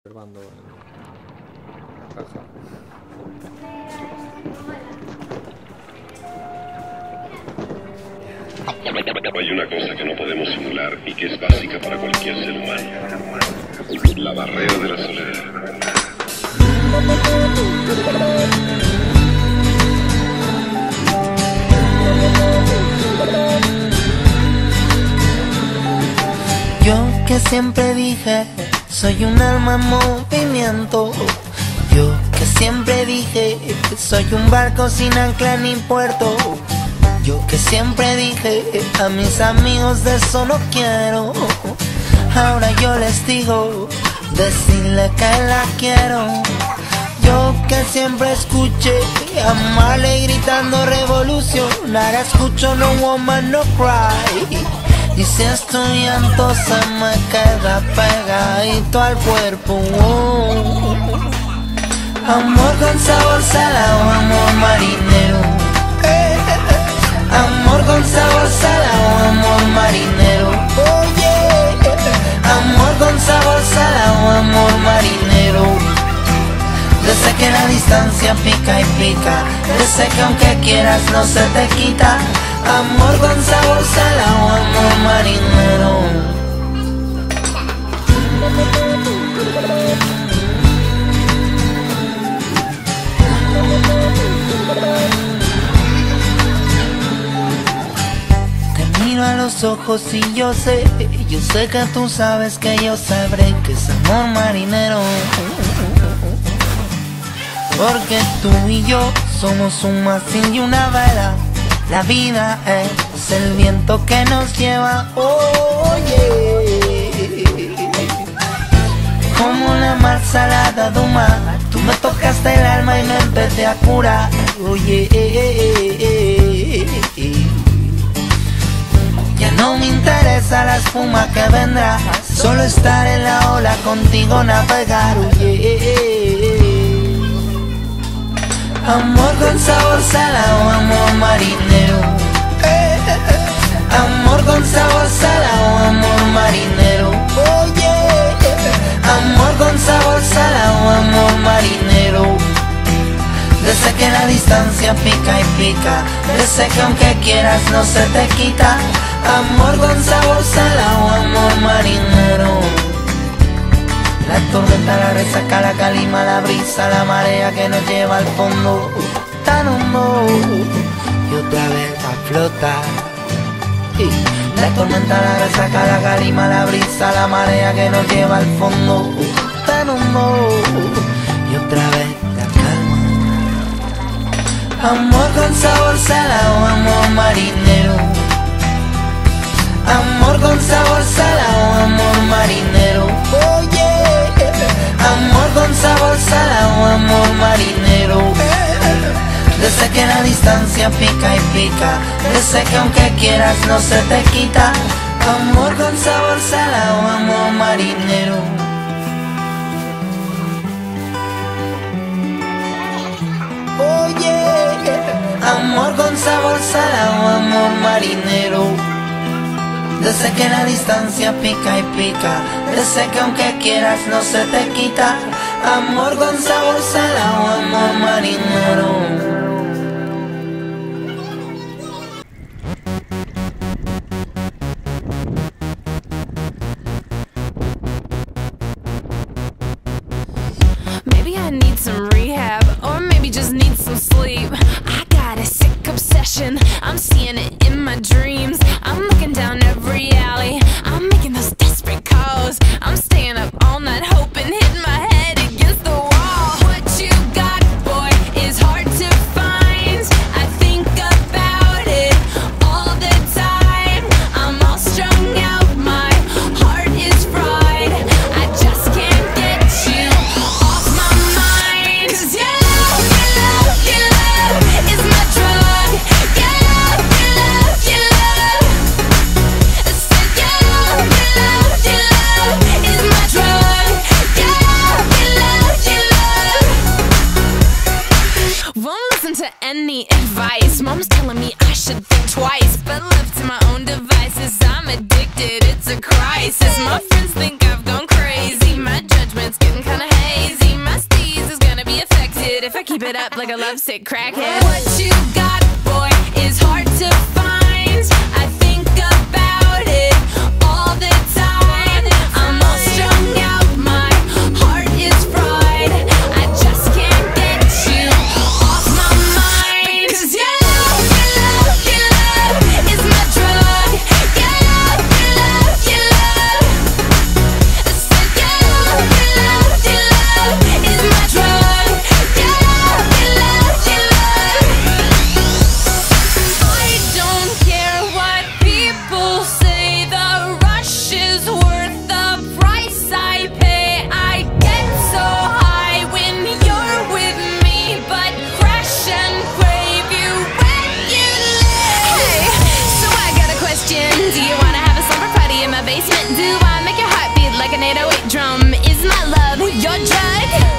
Observando en la caja. Hay una cosa que no podemos simular y que es básica para cualquier ser humano: la barrera de la soledad. Yo que siempre dije, soy un alma en movimiento. Yo que siempre dije, soy un barco sin ancla ni puerto. Yo que siempre dije, a mis amigos de eso no quiero. Ahora yo les digo, decirle que la quiero. Yo que siempre escuché, amarle gritando revolucionar. Escucho no woman no cry. Y si estoy llanto se me queda pegadito al cuerpo. Amor con sabor salado, amor marinero. Amor con sabor salado, amor marinero. Amor con sabor salado, amor marinero. Desde que la distancia pica y pica, desde que aunque quieras no se te quita. Amor con sabor salado, amor marinero. Te miro a los ojos y yo sé que tú sabes que yo sabré que es amor marinero. Porque tú y yo somos un mástil y una vela. La vida es el viento que nos lleva, oye. Como una mar salada de mar, tú me tocaste el alma y me empecé a curar, oye. Ya no me interesa la espuma que vendrá, solo estar en la ola contigo navegar, oye. Amor con sabor salado, amor marinero. Amor con sabor salado, amor marinero. Amor con sabor salado, amor marinero. Desde que la distancia pica y pica, desde que aunque quieras no se te quita. Amor con sabor salado, amor marinero. La tormenta, la resaca, la calima, la brisa, la marea que nos lleva al fondo tan hondo y otra vez a flotar. La tormenta, la resaca, la calima, la brisa, la marea que nos lleva al fondo tan hondo y otra vez la calma. Amor con sabor salado, amor marinero. Amor con sabor salado, amor marinero. Amor con sabor salado, amor marinero. Desde que la distancia pica y pica, desde que aunque quieras no se te quita. Amor con sabor salado, amor marinero. Oye, amor con sabor salado, amor marinero. Desde que la distancia pica y pica, desde que aunque quieras no se te quita. Amor con sabor salado, amor marinero. Maybe I need some rehab, or maybe just need some sleep. I got a sick obsession, I'm seeing it in my dreams. I'm looking down every alley, I'm making those desperate calls. I'm staying up all night hoping, hitting my head against the wall. What you got, boy, is hard to find. I think about it all the time. I'm all strung out, my heart is fried. I just can't get you off my mind. it up like a lovesick crackhead. What you got, boy, is hard to find. I think about it all the time. I'm all strung out, my heart is fried. I just can't get you off my mind. Because your love is my drug. Your love is my drug. I don't care what people say, the rush is worth the price I pay. I get so high when you're with me, but crash and crave you when you leave. Hey, so I got a question. Do you wanna have a slumber party in my basement? Do I make your heart beat like an 808 drum? Is my love your drug?